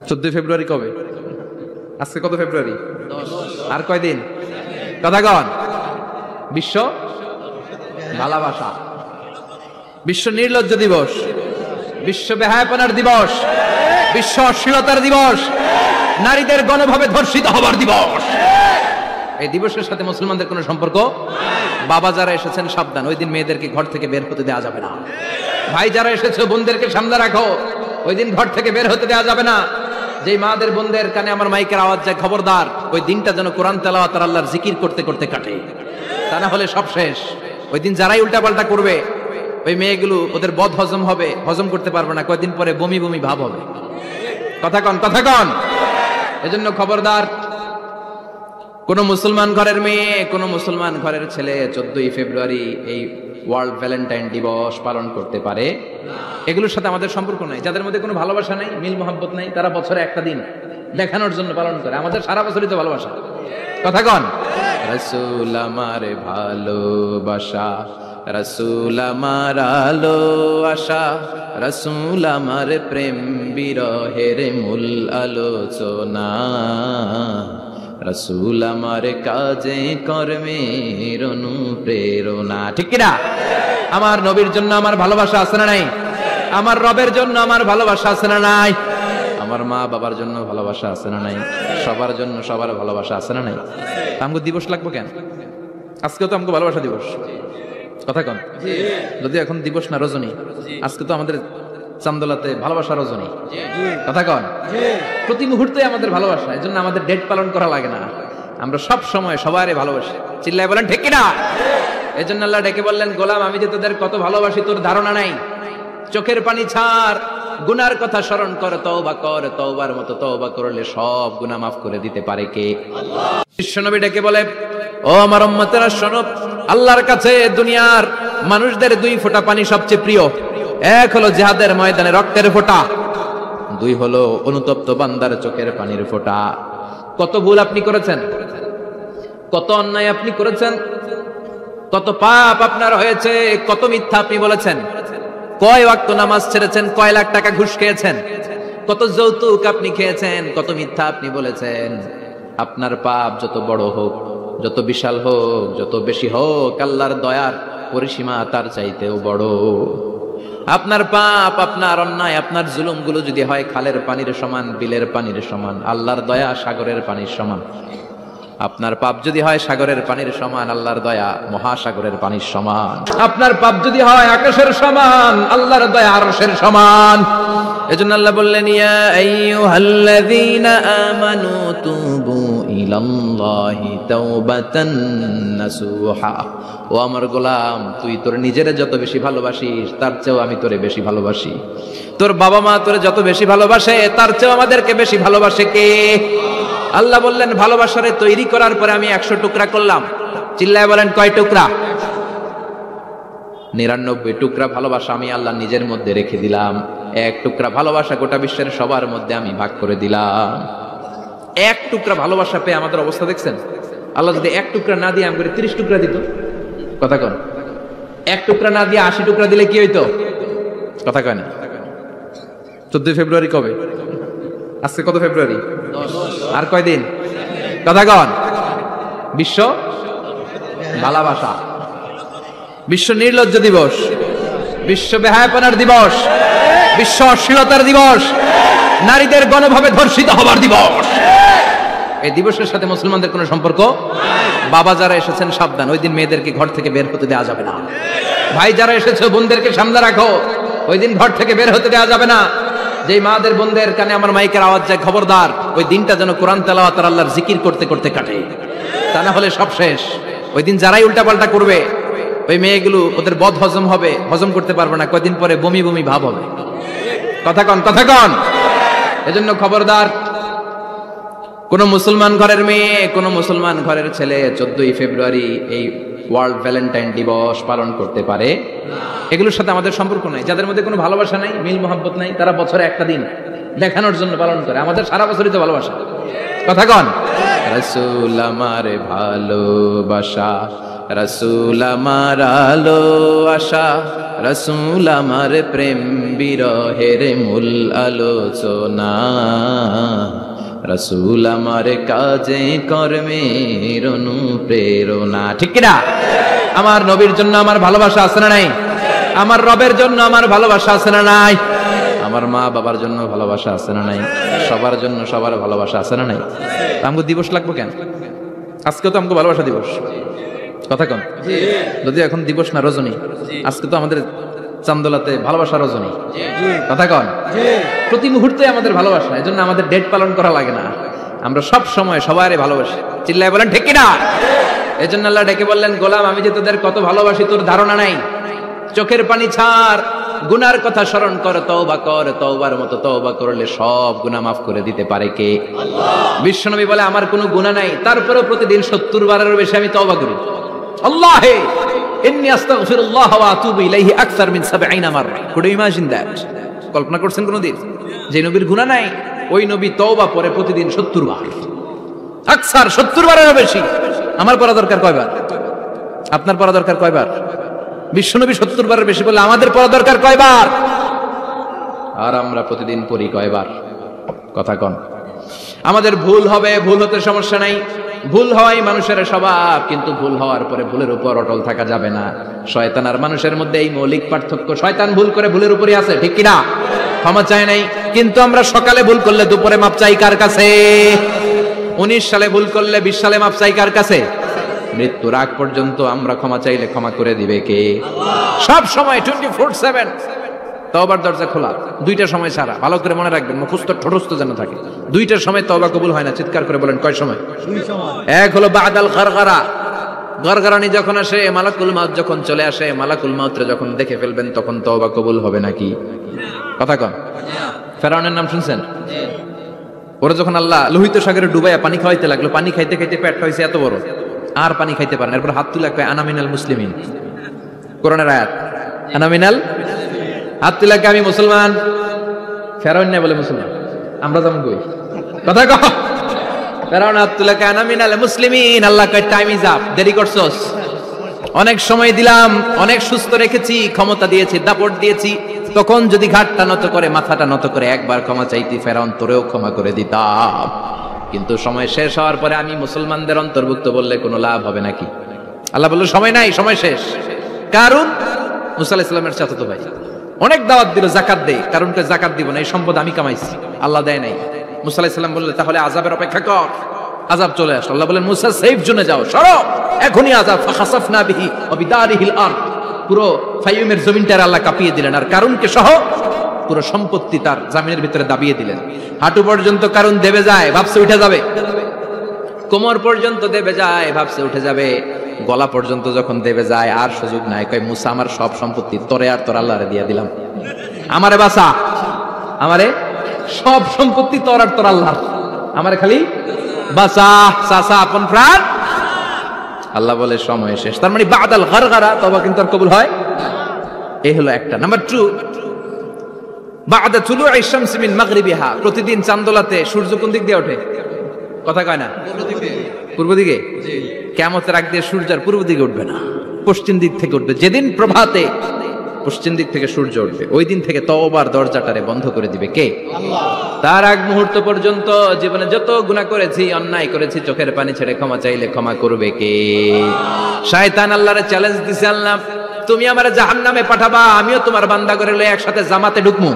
14 ফেব্রুয়ারি কবে? আজকে কত ফেব্রুয়ারি? আর কয়দিন? কথা কন। বিশ্ব ভালোবাসা, বিশ্ব নির্লজ্জ দিবস, বিশ্ব বেহায়াপনার দিবস, বিশ্ব অশ্লীলতার দিবস, নারীদের গণভাবে ধর্ষিত হবার দিবস। এই দিবসের সাথে মুসলমানদের কোনো সম্পর্ক? বাবা যারা এসেছেন সাবধান, ওই দিন মেয়েদেরকে ঘর থেকে বের হতে দেওয়া যাবে না। ভাই যারা এসেছে বোনদেরকে সামনে রাখো, ওই দিন ঘর থেকে বের হতে দেওয়া যাবে না। যেই মাদের বোনদের কানে আমার মাইকের আওয়াজ যায়, খবরদার, ওই দিনটা যেন কোরআন তেলাওয়াত আর আল্লাহর জিকির করতে করতে কাটে, তা না হলে সব শেষ। ওই দিন যারাই উল্টাপাল্টা করবে, ওই মেয়েগুলো ওদের বদ হজম হবে, হজম করতে পারবে না, কয়েকদিন পরে বমি বমি ভাব হবে। কথা কন, কথা কন। এজন্য খবরদার, কোন মুসলমান ঘরের মেয়ে, কোন মুসলমান ঘরের ছেলে 14 ফেব্রুয়ারি এই ওয়ার্ল্ড ভ্যালেন্টাইন দিবস পালন করতে পারে এগুলোর সাথে আমাদের সম্পর্ক নাই। যাদের মধ্যে কোনো ভালোবাসা নেই, মিল মোহাব্বত নাই, তারা বছরে একটা দিন দেখানোর জন্য পালন করে। আমাদের সারা বছরই তো ভালোবাসা। কথা কন। রাসূল আমার ভালোবাসা, রাসূল আমার আলো আশা, রাসূল আমার প্রেম বিরহের মূল আলোচনা, রাসূল আমার কাজে কর্মের অনুপ্রেরণা। ঠিক কিনা? আমার নবীর জন্য আমার ভালোবাসা আছে না নাই? আমার রবের জন্য আমার ভালোবাসা আছে না নাই? আমার মা বাবার জন্য ভালোবাসা আছে না নাই? সবার জন্য সবার ভালোবাসা আছে না নাই? আমগো দিবস লাগবে কেন? আজকে তো আমগো ভালোবাসা দিবস। কথা কন। যদি এখন দিবস না, রজনী। আজকে তো আমাদের চান্দোলাতে ভালোবাসা রজনী। কথা কন। প্রতি মুহূর্তে আমাদের ভালোবাসা, এই জন্য আমাদের ডেট পালন করা লাগে না। আমরা সব সময় সবারই ভালোবাসি। চিল্লায় বলেন ঠিক কিনা? এই জন্য আল্লাহ ডেকে বললেন, গোলাম আমি যে তোদের কত ভালোবাসি তোর ধারণা নাই। চোখের পানি ছাড়, গুনার কথা স্মরণ কর, তওবা কর, তওবার মতো তওবা করলে সব গুনাহ মাফ করে দিতে পারে কে? আল্লাহ। বিশ্বনবী ডেকে বলে, ও আমার উম্মতেরা শোনো, আল্লাহর কাছে দুনিয়ার মানুষদের 2 ফোঁটা পানি সবচেয়ে প্রিয়। এক হলো জিহাদের ময়দানে রক্তের ফোঁটা, 2 হলো অনুতপ্ত বান্দার চোখের পানির ফোঁটা। কত ভুল আপনি করেছেন, কত অন্যায় আপনি করেছেন, কত পাপ আপনার হয়েছে, কত মিথ্যা আপনি বলেছেন, কয় ওয়াক্ত নামাজ ছেড়েছেন, কয় লাখ টাকা ঘুষ খেয়েছেন, কত যৌতুক আপনি খেয়েছেন, কত মিথ্যা আপনি বলেছেন। আপনার পাপ যত বড় হোক, যত বিশাল হোক, যত বেশি হোক, আল্লাহর দয়ার পরিসীমা তার চাইতেও বড়। আপনার পাপ, আপনার অন্যায়, আপনার জুলুমগুলো যদি হয় খালের পানির সমান, বিলের পানির সমান, আল্লাহর দয়া সাগরের পানির সমান। আপনার পাপ যদি হয় সাগরের পানির সমান, আল্লাহর দয়া মহাসাগরের পানির সমান। আপনার পাপ যদি হয় আকাশের সমান, আল্লাহর দয়া আরশের সমান। এজন্য আল্লাহ বললেন, ইয়া আইয়ুহাল্লাযীনা আমানু তুবু ইলাল্লাহি তাওবাতান নাসুহা। ও আমার গোলাম, তুই তোর নিজেরে যত বেশি ভালোবাসিস তার চেয়েও আমি তোরে বেশি ভালোবাসি। তোর বাবা মা তোরে যত বেশি ভালোবাসে তার চেয়েও আমাদেরকে বেশি ভালোবাসে কে? আল্লাহ বললেন, ভালোবাসারে তৈরি করার পরে আমি 100 টুকরা করলাম। চিল্লায় বলেন কয় টুকরা? 99 টুকরা ভালোবাসা আমি আল্লাহ নিজের মধ্যে রেখে দিলাম। 1 টুকরা ভালোবাসা গোটা বিশ্বের সবার মধ্যে আমি ভাগ করে দিলাম। 1 টুকরা ভালোবাসা পেয়ে আমাদের অবস্থা দেখছেন? আল্লাহ যদি 1 টুকরা না দিয়ে আমাকে 30 টুকরা দিত, কথা কন, 1 টুকরা না দিয়ে 80 টুকরা দিলে কি হইতো? কথা কয় না। 14 ফেব্রুয়ারি কবে? আজকে কত ফেব্রুয়ারি? আর কয়দিন? কথা কন। বিশ্ব ভালোবাসা, বিশ্ব নির্লজ্জ দিবস, বিশ্ব বেহায়াপনার দিবস, বিশ্ব অশ্লীলতার দিবস, নারীদের গণভাবে ধর্ষিত হবার দিবস। এই দিবসের সাথে মুসলমানদের কোনো সম্পর্ক? বাবা যারা এসেছেন সাবধান, ওই দিন মেয়েদেরকে ঘর থেকে বের হতে দেওয়া যাবে না। ভাই যারা এসেছে বোনদেরকে সামনে রাখো, ওই দিন ঘর থেকে বের হতে দেওয়া যাবে না। যেই মাদের বোনদের কানে আমার মাইকের আওয়াজ যায়, খবরদার, ওই দিনটা যেন কোরআন তেলাওয়াত আর আল্লাহর জিকির করতে করতে কাটে, তা না হলে সব শেষ। ওই দিন যারাই উল্টাপাল্টা করবে, ওই মেয়েগুলো ওদের বদ হজম হবে, হজম করতে পারবে না, কয়েকদিন পরে বমি বমি ভাব হবে। কথা কন, কথা কন। এজন্য খবরদার, কোন মুসলমান ঘরের মেয়ে, কোন মুসলমান ঘরের ছেলে 14 ফেব্রুয়ারি এই ওয়ার্ল্ড ভ্যালেন্টাইন দিবস পালন করতে পারে এগুলোর সাথে আমাদের সম্পর্ক নাই। যাদের মধ্যে কোনো ভালোবাসা নাই, মিল মোহাব্বত নাই, তারা বছরে একটা দিন দেখানোর জন্য পালন করে। আমাদের সারা বছরই তো ভালোবাসা। কথা কন। রাসূল আমার ভালোবাসা, রাসূল আমার আলো আশা, রাসূল আমার প্রেম বিরহের মূল আলোচনা, রাসূল আমার কাজে কর্মের অনুপ্রেরণা। ঠিক কি না? আমার নবীর জন্য আমার ভালোবাসা আছে না নাই? আমার রবের জন্য আমার ভালোবাসা আছে না নাই? আমার মা বাবার জন্য ভালোবাসা আছে না নাই? সবার জন্য সবার ভালোবাসা আছে না নাই? আমগো দিবস লাগবো কেন? আজকে তো আমগো ভালোবাসা দিবস, কথা কন। যদি এখন দিবস না, রজনী। আজকে তো আমাদের চান্দোলাতে ভালোবাসা রজনী, কথা কন। প্রতি মুহূর্তে আমাদের ভালোবাসা, এই জন্য আমাদের ডেট পালন করা লাগে না। আমরা সব সময় সবারই ভালোবাসি। চিল্লায় বলেন ঠিক কিনা? এই জন্য আল্লাহ ডেকে বললেন, গোলাম আমি যে তোদের কত ভালোবাসি তোর ধারণা নাই। চোখের পানি ছাড়, গুনার কথা স্মরণ কর, তওবা কর। তওবার মতো তওবা করলে সব গুনাহ মাফ করে দিতে পারে কে? আল্লাহ। বিশ্বনবী বলে আমার কোনো গুনাহ নাই, তারপরেও প্রতিদিন 70 বারেরও বেশি আমি তওবা করি। আল্লাহে ইন্নী আস্তাগফিরুল্লাহ ওয়া আতুবু ইলাইহি আকসার মিন 70 মাররা। Could you imagine that? কল্পনা করছেন কোনদিন যে নবীর গুনাহ নাই, ওই নবী তওবা পড়ে প্রতিদিন 70 বার, আকসার 70 বারেরও বেশি। আমার পড়া দরকার কয়বার? আপনার পড়া দরকার কয়বার? বিশ্বনবী 70 বারের বেশি বলে আমাদের পড়া দরকার কয়বার? আর আমরা প্রতিদিন পড়ি কয়বার? কথা কন। আমাদের ভুল হবে, ভুল হতে সমস্যা নাই, ভুল হওয়াই মানুষের স্বভাব, কিন্তু ভুল হওয়ার পরে ভুলের উপর অটল থাকা যাবে না। শয়তান আর মানুষের মধ্যে এই মৌলিক পার্থক্য। শয়তান ভুল করে ভুলের উপরই আছে, ঠিক কিনা? ক্ষমা চায় নাই, কিন্তু আমরা সকালে ভুল করলে দুপুরে মাপ চাই কার কাছে? 19 সালে ভুল করলে 20 সালে মাপ চাই কার কাছে? মৃত্যুর আগ পর্যন্ত আমরা ক্ষমা চাইলে ক্ষমা করে দিবে কে? সব সময় 24/7 তওবার দরজা খোলা, দুইটা সময় ছাড়া। ভালো করে মনে রাখবেন, মুখস্থ ঠোঁটস্থ যেন থাকে। দুইটার সময় তওবা কবুল হয় না। চিৎকার করে বলেন কয় সময়? 2 সময়। এক হলো বাদাল গারগারা, গারগারানি যখন আসে, মালাকুল মাউত যখন চলে আসে, মালাকুল মাউতরে যখন দেখে ফেলবেন তখন তওবা কবুল হবে নাকি? কথা কন। ফেরাউনের নাম শুনছেন? ওরা যখন আল্লাহ লোহিত সাগরে ডুবাইয়া পানি খাওয়াইতে লাগলো, পানি খাইতে খাইতে পেট হয়েছে এত বড়, আর পানি খাইতে পারেন। এরপর হাত তুলে কয় আনা মিনাল মুসলিমিন, কোরআনের আয়াত, আনা মিনাল, হাত তুলে কয় আমি মুসলমান। ফেরাউন না বলে মুসলমান, আমরা যেমন কই, কথা কও। ফেরাউন হাত তুলে কয় আনা মিনাল মুসলিমিন। আল্লাহ কয় টাইম ইজ আপ, দেরি করছস, অনেক সময় দিলাম, অনেক সুস্থ রেখেছি, ক্ষমতা দিয়েছি, দাপট দিয়েছি, তখন যদি ঘাটটা নত করে, মাথাটা নত করে একবার ক্ষমা চাইতি, ফেরাউন তোরেও ক্ষমা করে দিতাম। কিন্তু সময় শেষ হওয়ার পরে আমি মুসলমানদের অন্তর্ভুক্ত বললে কোনো লাভ হবে নাকি? আল্লাহ বলল সময় নাই, সময় শেষ। কারণ মুসা আলাইহিস সালামের চাচাতো ভাই অনেক দাওয়াত দিল, জাকাত দে। কারণকে জাকাত দিব না, এই সম্পদ আমি কামাইছি, আল্লাহ দেয় নাই। মুসা আলাইহিস সালাম বললেন তাহলে আযাবের অপেক্ষা কর। আযাব চলে আসলো। আল্লাহ বলেন মুসা সেফ জোনে যাও, সরো, এখনই আযাব। ফাখাসাফনা বিহি ওয়া বিদারিহিল আরদ, পুরো ফাইয়ুমের জমিনটার আল্লাহ কাঁপিয়ে দিলেন, আর কারণকে সহ পুরো সম্পত্তি তার জামিনের ভিতরে দাবিয়ে দিলেন। হাঁটু পর্যন্ত কারণ দেবে যায়, ভাবছে উঠে যাবে। কোমর পর্যন্ত দেবে যায়, ভাবছে উঠে যাবে। গলা পর্যন্ত যখন দেবে যায় আর সুযোগ নাই। কয় মুসা আমার সব সম্পত্তি তোরে আর তোর আল্লাহরে দিয়া দিলাম, আমারে বাঁচা, আমারে সব সম্পত্তি তোর আর তোর আল্লাহর, আমারে খালি বাঁচা, চাচা আপন প্রাণ। আল্লাহ বলে সময় শেষ। তার মানে বাদাল গারগারা তওবা কিন্তু আর কবুল হয়। এই হলো একটা। নাম্বার 2, বাদা তুলুই শামসি মিন মাগরিবিহা, প্রতিদিন চাঁদোলাতে সূর্য কোন দিক দিয়ে ওঠে? কথা কয় না? পূর্ব দিকে। কিয়ামতের আগ দিয়ে সূর্য আর পূর্ব দিকে উঠবে না, পশ্চিম দিক থেকে উঠবে। যেদিন প্রভাতে পশ্চিম দিক থেকে সূর্য উঠবে, ওই দিন থেকে তওবার দরজাটারে বন্ধ করে দিবে কে? আল্লাহ। তার আগ মুহূর্ত পর্যন্ত জীবনে যত গুনাহ করেছি, অন্যায় করেছি, চোখের পানি ছেড়ে ক্ষমা চাইলে ক্ষমা করবে কে? শয়তান আল্লাহরে চ্যালেঞ্জ দিছে, আল্লাহ তুমি আমারে জাহান্নামে পাঠাবা, আমিও তোমার বান্দা করে লয়ে একসাথে জামাতে ঢুকমু,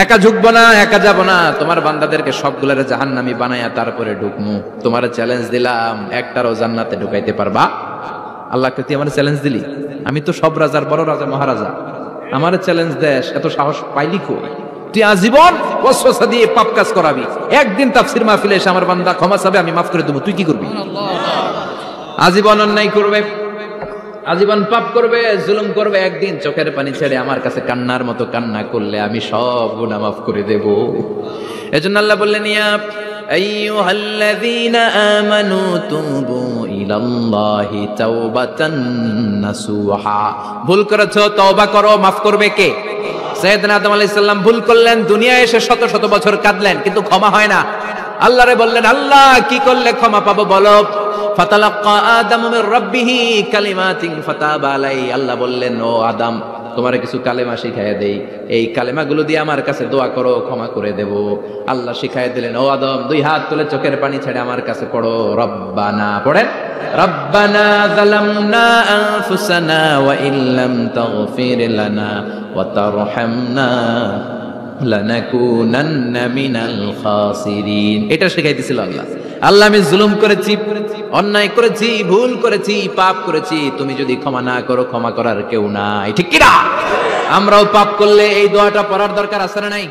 একা ঝুঁকবো না, একা যাব না, তোমার বান্দাদেরকে সবগুলারে জাহান্নামী বানায়া তারপরে ঢুকমু। তোমার চ্যালেঞ্জ দিলাম, একটারও জান্নাতে ঢুকাইতে পারবা? আল্লাহকে তুই আমার চ্যালেঞ্জ দিলি? আমি তো সব রাজার বড় রাজা, মহারাজা, আমার চ্যালেঞ্জ দেশ, এত সাহস পাইলি কই? তুই আজীবন ওয়াসওয়াসা দিয়ে পাপ কাজ করাবি, একদিন তাফসীর মাহফিলে এসে আমার বান্দা ক্ষমা চাবে, আমি মাফ করে দেবো, তুই কি করবি? আজীবন অন্যায় করবে, আজীবন পাপ করবে, জুলুম করবে, একদিন চোখের পানি ছেড়ে আমার কাছে কান্নার মতো কান্না করলে আমি সব গুনাহ মাফ করে দেব। এজন্য আল্লাহ বললেন ইয়া আইয়ুহাল্লাযীনা আমানু তুবু ইলাল্লাহি তাওবাতান নাসুহা, ভুল করেছো তওবা করো, মাফ করবে কে? সাইয়েদনা আদম আলাইহিস সালাম ভুল করলেন, দুনিয়ায় এসে শত শত বছর কাঁদলেন, কিন্তু ক্ষমা হয় না। আল্লাহরে বললেন আল্লাহ কি করলে ক্ষমা পাবো বলো? ফাতালাক্কা আদামু মির রাব্বিহি কালিমাতিন ফাতাবা আলাইহি, আল্লাহ বললেন ও আদম তোমারে কিছু কালেমা শিখাইয়া দেই, এই কালেমাগুলো দিয়ে আমার কাছে দোয়া করো, ক্ষমা করে দেব। আল্লাহ শিখাইয়া দিলেন, ও আদম দুই হাত তুলে চোখের পানি ছেড়ে আমার কাছে পড়ো, রব্বানা, পড়েন রব্বানা যালামনা আনফুসানা ওয়া ইল্লাম তাগফির লানা ওয়া তারহামনা লানাকুনান্না মিনাল খাসিরিন। এটা শিখাইতেছিল আল্লাহ। আল্লাহ আমি জুলুম করেছি, অন্যায় করেছি, ভুল করেছি, পাপ করেছি, তুমি যদি ক্ষমা না করো ক্ষমা করার কেউ নাই, ঠিক কি না? আমরাও পাপ করলে এই দোয়াটা পড়ার দরকার আছে না নাই?